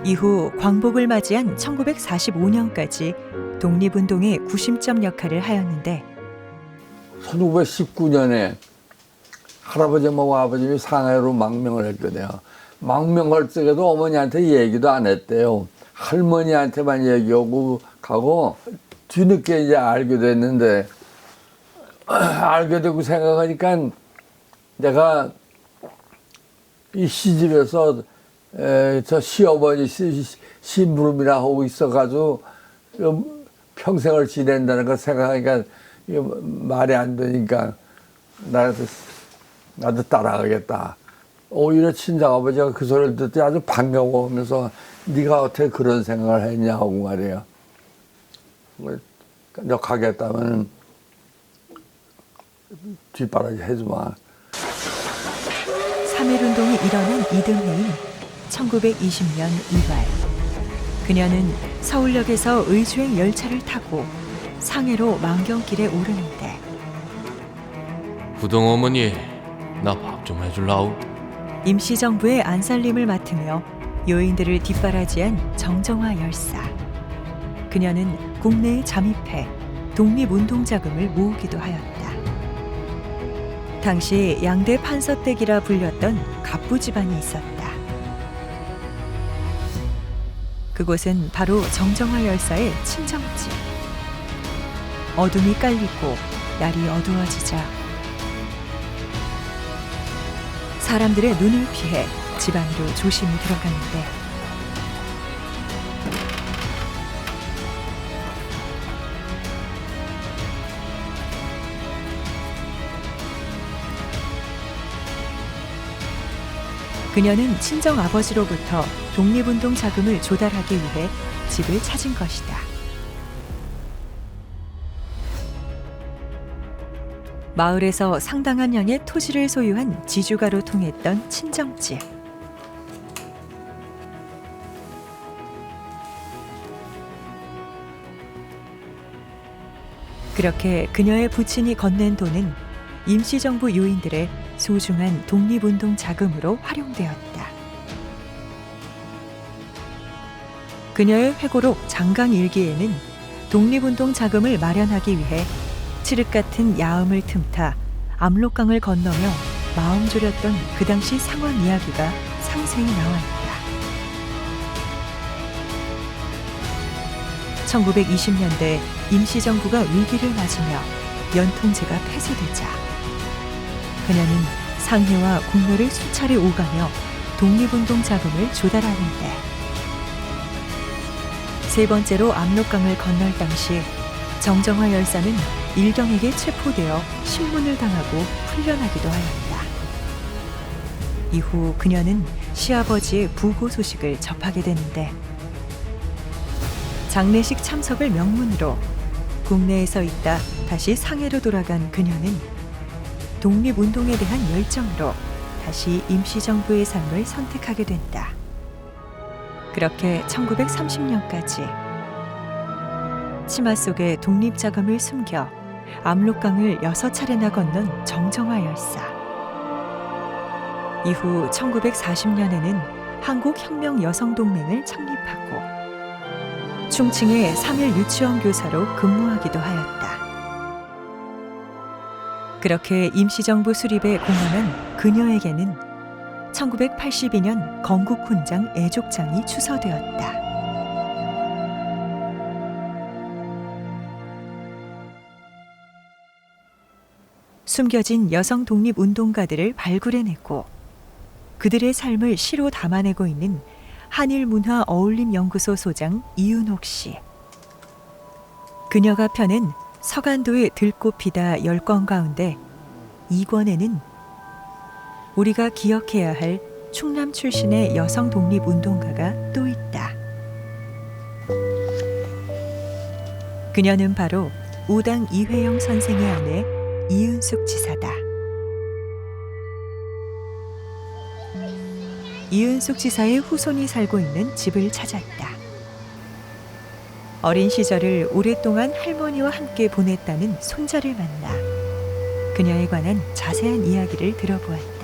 이후 광복을 맞이한 1945년까지 독립운동의 구심점 역할을 하였는데 1919년에 할아버지하고 아버님이 상해로 망명을 했거든요. 망명할 적에도 어머니한테 얘기도 안 했대요. 할머니한테만 얘기하고 가고 뒤늦게 이제 알게 됐는데 알게 되고 생각하니까 내가 이 시집에서 저 시어머니 심부름이나 하고 있어가지고 평생을 지낸다는 걸 생각하니까 말이 안 되니까 나도 따라가겠다. 오히려 친정아버지가 그 소리를 듣더니 아주 반가워하면서 네가 어떻게 그런 생각을 했냐고 말이에요. 너 가겠다면 뒷바라지 해주마. 3.1운동이 일어난 이듬해인 1920년 2월 그녀는 서울역에서 의주행 열차를 타고 상해로 만경길에 오르는데 부동 어머니, 나 밥 좀 해줄라우? 임시정부의 안살림을 맡으며 요인들을 뒷바라지한 정정화 열사. 그녀는 국내에 잠입해 독립운동자금을 모으기도 하였다. 당시 양대 판서댁이라 불렸던 갑부 집안이 있었다. 그곳은 바로 정정화 열사의 친정집. 어둠이 깔리고 날이 어두워지자 사람들의 눈을 피해 집 안으로 조심히 들어가는데 그녀는 친정 아버지로부터 독립운동 자금을 조달하기 위해 집을 찾은 것이다. 마을에서 상당한 양의 토지를 소유한 지주가로 통했던 친정집. 그렇게 그녀의 부친이 건넨 돈은 임시정부 요인들의 소중한 독립운동 자금으로 활용되었다. 그녀의 회고록 장강일기에는 독립운동 자금을 마련하기 위해 칠흑 같은 야음을 틈타 압록강을 건너며 마음 졸였던 그 당시 상황 이야기가 상세히 나와 있다. 1920년대 임시정부가 위기를 맞으며 연통제가 폐쇄되자 그녀는 상해와 국로를 수차례 오가며 독립운동 자금을 조달하는데 세 번째로 압록강을 건널 당시 정정화 열사는 일경에게 체포되어 신문을 당하고 풀려나기도 하였다. 이후 그녀는 시아버지의 부고 소식을 접하게 되는데 장례식 참석을 명문으로 국내에서 있다 다시 상해로 돌아간 그녀는 독립운동에 대한 열정으로 다시 임시정부의 삶을 선택하게 된다. 그렇게 1930년까지 치마 속에 독립자금을 숨겨 압록강을 6차례나 건넌 정정화 열사. 이후 1940년에는 한국혁명여성동맹을 창립하고 충칭의 3일 유치원 교사로 근무하기도 하였다. 그렇게 임시정부 수립에 공헌한 그녀에게는 1982년 건국훈장 애족장이 추서되었다. 숨겨진 여성 독립운동가들을 발굴해내고 그들의 삶을 시로 담아내고 있는 한일문화어울림연구소 소장 이윤옥 씨. 그녀가 펴낸 서간도의 들꽃피다 10권 가운데 2권에는 우리가 기억해야 할 충남 출신의 여성 독립운동가가 또 있다. 그녀는 바로 우당 이회영 선생의 아내 이은숙 지사다. 이은숙 지사의 후손이 살고 있는 집을 찾았다. 어린 시절을 오랫동안 할머니와 함께 보냈다는 손자를 만나 그녀에 관한 자세한 이야기를 들어보았다.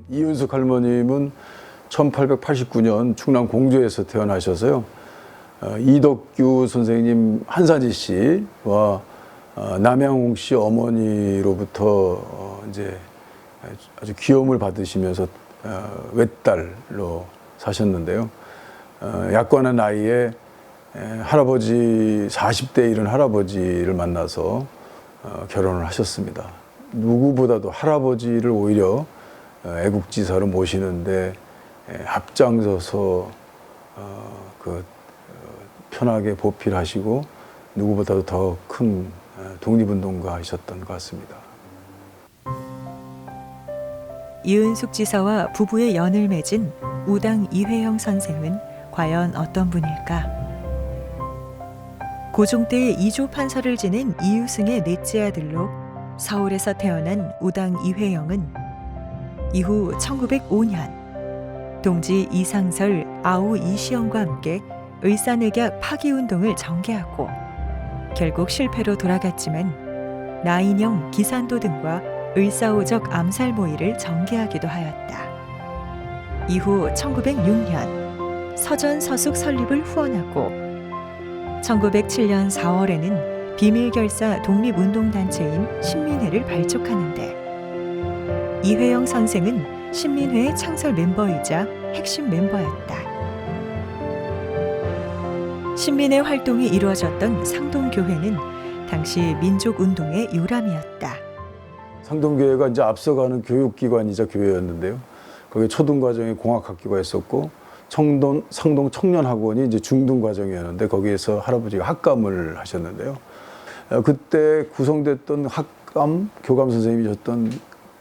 이은숙 할머님은 1889년 충남 공주에서 태어나셔서요. 이덕규 선생님 한사지 씨와 남양홍 씨 어머니로부터 이제 아주 귀여움을 받으시면서 외딸로 사셨는데요. 약관한 나이에 할아버지 40대에 이른 할아버지를 만나서 결혼을 하셨습니다. 누구보다도 할아버지를 오히려 애국지사로 모시는데 앞장서서 편하게 보필하시고 누구보다도 더 큰 독립운동가이셨던 것 같습니다. 이은숙 지사와 부부의 연을 맺은 우당 이회영 선생은 과연 어떤 분일까? 고종 때의 이조 판서를 지낸 이유승의 넷째 아들로 서울에서 태어난 우당 이회영은 이후 1905년 동지 이상설 아우 이시영과 함께 을사늑약 파기운동을 전개하고 결국 실패로 돌아갔지만 나인영, 기산도 등과 을사오적 암살 모의를 전개하기도 하였다. 이후 1906년 서전서숙 설립을 후원하고 1907년 4월에는 비밀결사 독립운동단체인 신민회를 발족하는데 이회영 선생은 신민회의 창설 멤버이자 핵심 멤버였다. 신민회 활동이 이루어졌던 상동교회는 당시 민족운동의 요람이었다. 상동교회가 이제 앞서가는 교육기관이자 교회였는데요. 거기에 초등과정에 공학학교가 있었고 상동 청년학원이 이제 중등과정이었는데 거기에서 할아버지가 학감을 하셨는데요. 그때 구성됐던 학감, 교감 선생님이셨던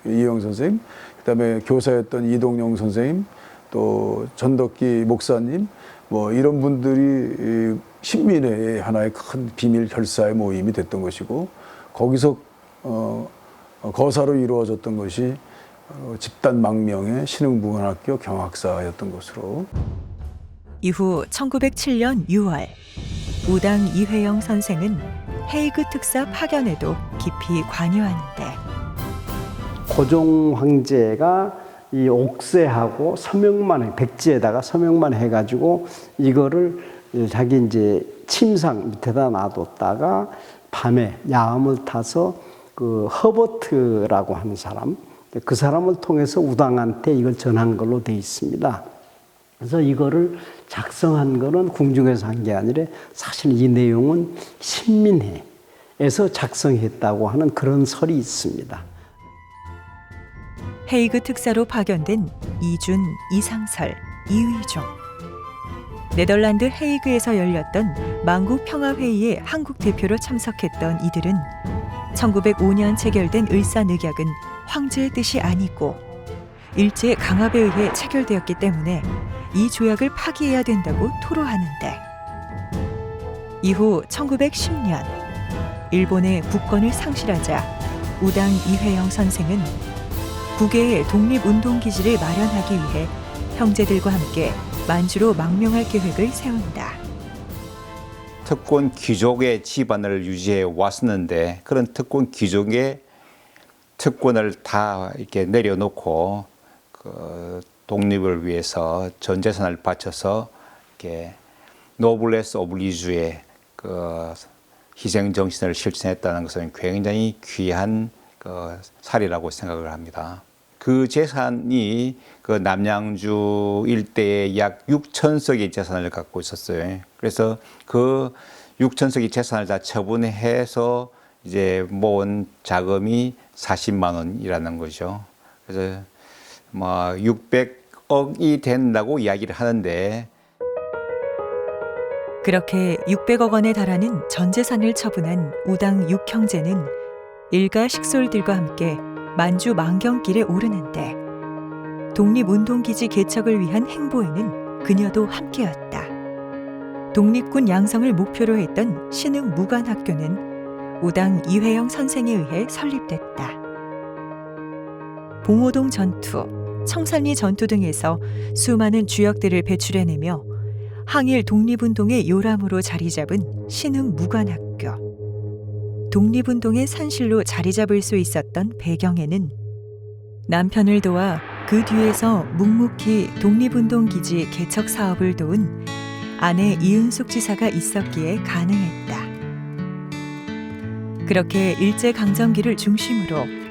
이영 선생님, 그다음에 교사였던 이동영 선생님, 또 전덕기 목사님, 뭐 이런 분들이 신민회의 하나의 큰 비밀 결사의 모임이 됐던 것이고, 거기서 거사로 이루어졌던 것이 집단 망명의 신흥무관학교 경학사였던 것으로. 이후 1907년 6월 우당 이회영 선생은 헤이그 특사 파견에도 깊이 관여하는데 고종 황제가 이 옥새하고 서명만 백지에다가 서명만 해가지고 이거를 자기 이제 침상 밑에다 놔뒀다가 밤에 야음을 타서 그 허버트라고 하는 사람, 그 사람을 통해서 우당한테 이걸 전한 걸로 돼 있습니다. 그래서 이거를 작성한 거는 궁중에서 한 게 아니라 사실 이 내용은 신민회에서 작성했다고 하는 그런 설이 있습니다. 헤이그 특사로 파견된 이준, 이상설, 이의종. 네덜란드 헤이그에서 열렸던 만국 평화회의에 한국 대표로 참석했던 이들은 1905년 체결된 을사늑약은 황제의 뜻이 아니고 일제 강압에 의해 체결되었기 때문에 이 조약을 파기해야 된다고 토로하는데, 이후 1910년 일본의 국권을 상실하자 우당 이회영 선생은 국외에 독립운동기지를 마련하기 위해 형제들과 함께 만주로 망명할 계획을 세운다. 특권 귀족의 집안을 유지해 왔었는데 그런 특권 귀족의 특권을 다 이렇게 내려놓고 그 독립을 위해서 전 재산을 바쳐서 이렇게 노블레스 오블리주의 그 희생 정신을 실천했다는 것은 굉장히 귀한 그 사례라고 생각을 합니다. 그 재산이 그 남양주 일대에 약 6,000석의 재산을 갖고 있었어요. 그래서 그 6,000석의 재산을 다 처분해서 이제 모은 자금이 40만 원이라는 거죠. 그래서 뭐 600억이 된다고 이야기를 하는데, 그렇게 600억 원에 달하는 전 재산을 처분한 우당 6형제는 일가 식솔들과 함께 만주 망경길에 오르는데, 독립운동기지 개척을 위한 행보에는 그녀도 함께였다. 독립군 양성을 목표로 했던 신흥무관학교는 우당 이회영 선생에 의해 설립됐다. 봉오동 전투, 청산리 전투 등에서 수많은 주역들을 배출해내며 항일 독립운동의 요람으로 자리잡은 신흥무관학교. 독립운동의 산실로 자리잡을 수 있었던 배경에는 남편을 도와 그 뒤에서 묵묵히 독립운동기지 개척 사업을 도운 아내 이은숙 지사가 있었기에 가능했다. 그렇게 일제강점기를 중심으로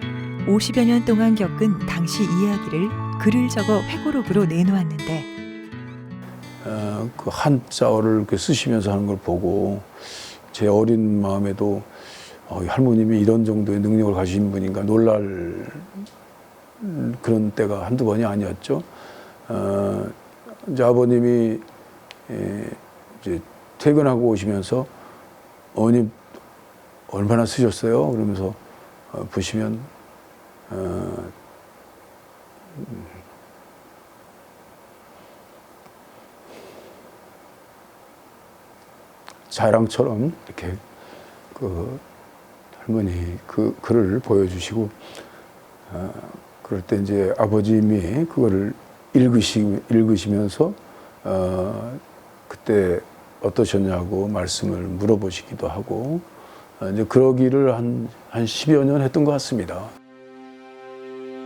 50여 년 동안 겪은 당시 이야기를 글을 적어 회고록으로 내놓았는데, 그 한자어를 이렇게 쓰시면서 하는 걸 보고 제 어린 마음에도 할머님이 이런 정도의 능력을 가지신 분인가 놀랄 그런 때가 한두 번이 아니었죠. 이제 아버님이 이제 퇴근하고 오시면서 어머님 얼마나 쓰셨어요? 그러면서 보시면 자랑처럼 이렇게 그 할머니 그 글을 보여주시고, 그럴 때 이제 아버님이 그거를 읽으시면서 그때 어떠셨냐고 말씀을 물어보시기도 하고, 이제 그러기를 한 10여 년 했던 것 같습니다.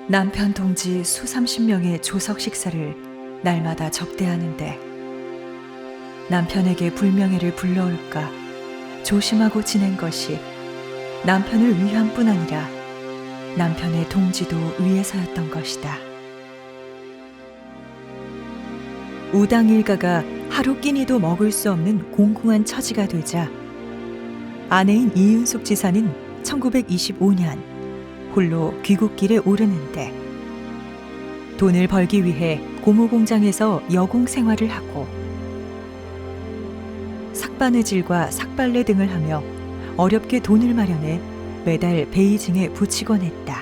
남편 동지 수삼십 명의 조석 식사를 날마다 접대하는데 남편에게 불명예를 불러올까 조심하고 지낸 것이 남편을 위한 뿐 아니라 남편의 동지도 위해서였던 것이다. 우당 일가가 하루 끼니도 먹을 수 없는 공공한 처지가 되자 아내인 이은숙 지사는 1925년 홀로 귀국길에 오르는데, 돈을 벌기 위해 고무공장에서 여공 생활을 하고 삭바느질과 삭발레 등을 하며 어렵게 돈을 마련해 매달 베이징에 부치곤 했다.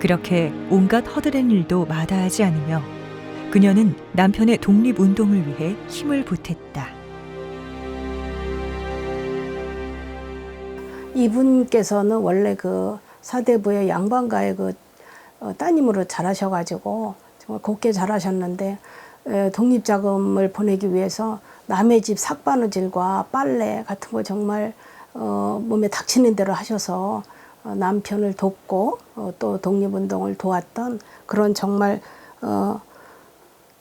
그렇게 온갖 허드렛 일도 마다하지 않으며 그녀는 남편의 독립운동을 위해 힘을 보탰다. 이분께서는 원래 그 사대부의 양반가의 그 따님으로 자라셔가지고 정말 곱게 자라셨는데 독립자금을 보내기 위해서 남의 집 삭바느질과 빨래 같은 거 정말 몸에 닥치는 대로 하셔서 남편을 돕고 또 독립운동을 도왔던 그런 정말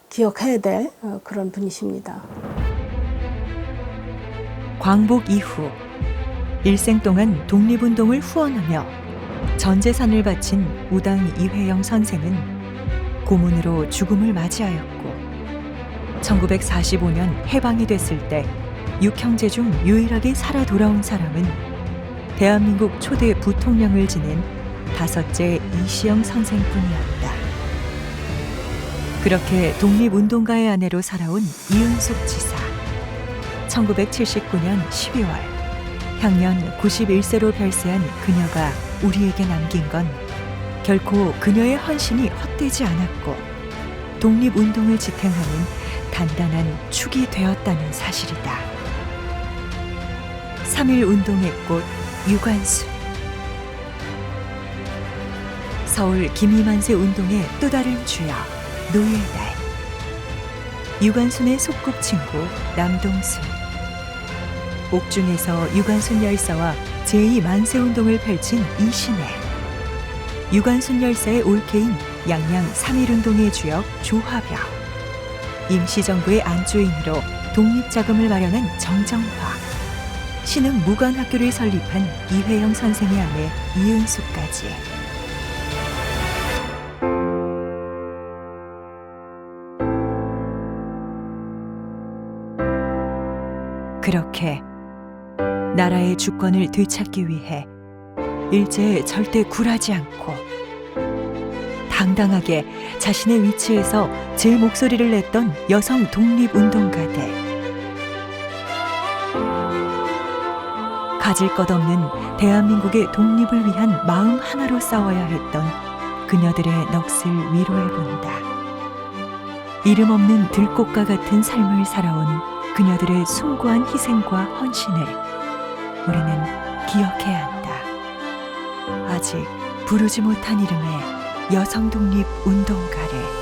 기억해야 될 그런 분이십니다. 광복 이후 일생 동안 독립운동을 후원하며 전 재산을 바친 우당 이회영 선생은 고문으로 죽음을 맞이하였고 1945년 해방이 됐을 때 6형제 중 유일하게 살아 돌아온 사람은 대한민국 초대 부통령을 지낸 5째 이시영 선생뿐이었다. 그렇게 독립운동가의 아내로 살아온 이은숙 지사. 1979년 12월 향년 91세로 별세한 그녀가 우리에게 남긴 건 결코 그녀의 헌신이 헛되지 않았고 독립운동을 지탱하는 단단한 축이 되었다는 사실이다. 3.1운동의 꽃 유관순. 서울 김이만세 운동의 또 다른 주역 노예달. 유관순의 소꿉친구 남동순. 옥중에서 유관순 열사와 제2만세운동을 펼친 이신혜. 유관순 열사의 올케인 양양 3.1운동의 주역 조화벽. 임시정부의 안주인으로 독립자금을 마련한 정정화. 신흥 무관학교를 설립한 이회영 선생의 아내 이은숙까지. 그렇게 나라의 주권을 되찾기 위해 일제에 절대 굴하지 않고 당당하게 자신의 위치에서 제 목소리를 냈던 여성 독립운동가들. 가질 것 없는 대한민국의 독립을 위한 마음 하나로 싸워야 했던 그녀들의 넋을 위로해본다. 이름 없는 들꽃과 같은 삶을 살아온 그녀들의 숭고한 희생과 헌신을 우리는 기억해야 한다. 아직 부르지 못한 이름의 여성 독립 운동가를.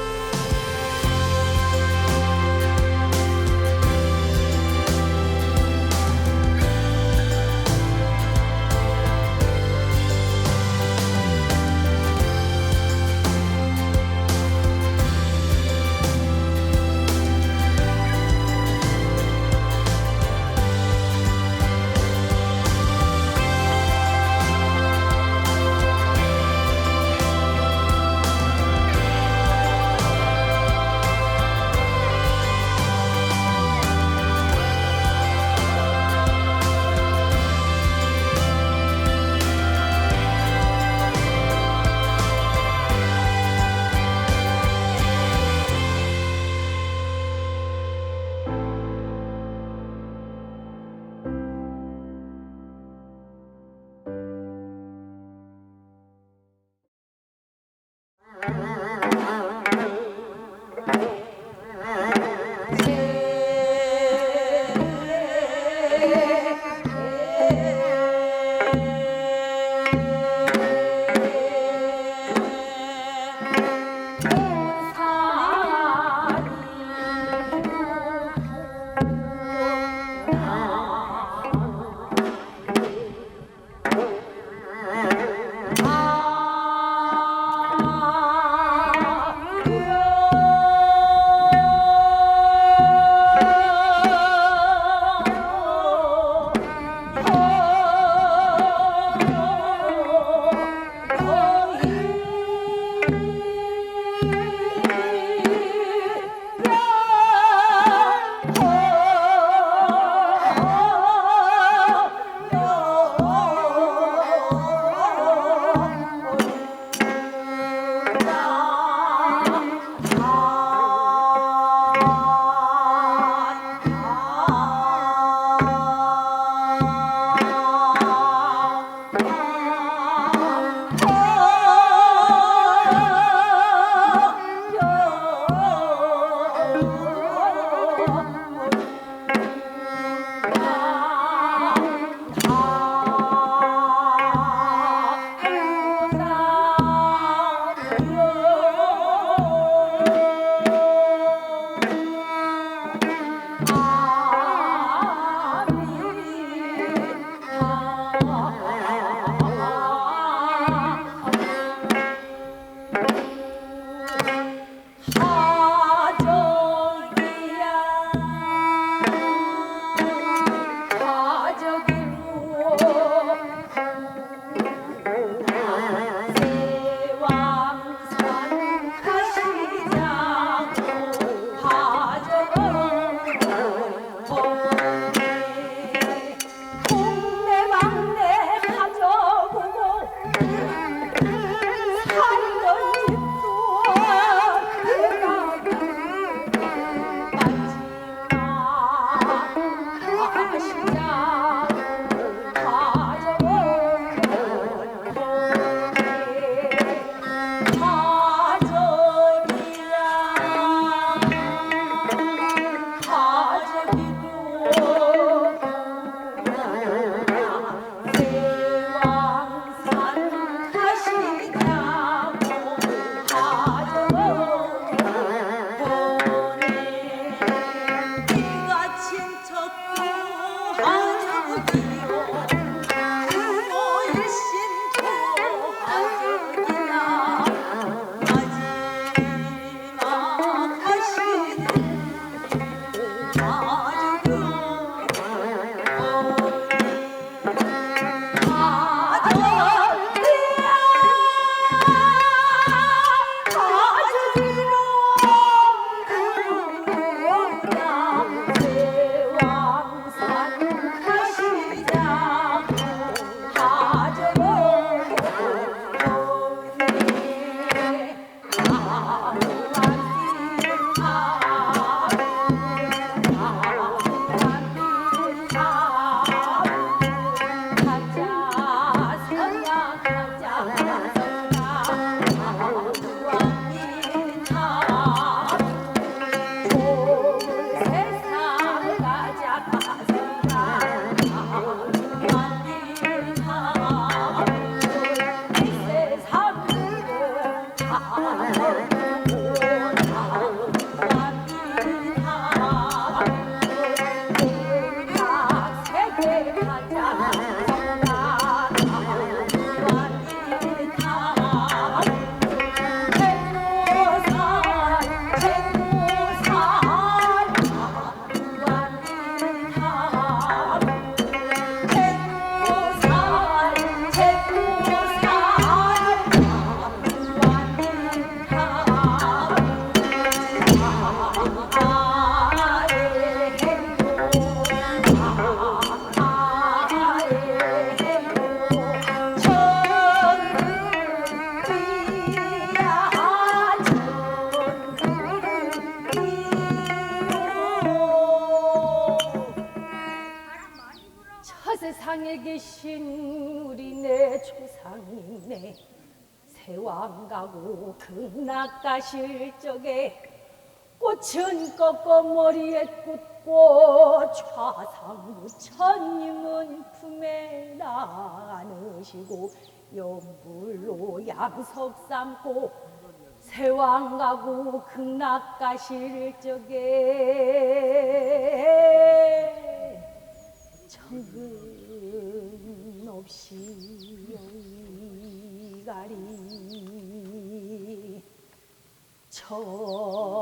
세상에 계신 우리 내 조상이네 세왕가고 극락가실 적에 꽃은 꺾어 머리에 꽂고 좌상부 천님은 품에 안으시고 연불로 양석 삼고 세왕가고 극락가실 적에 천근 없이 여의가리 천근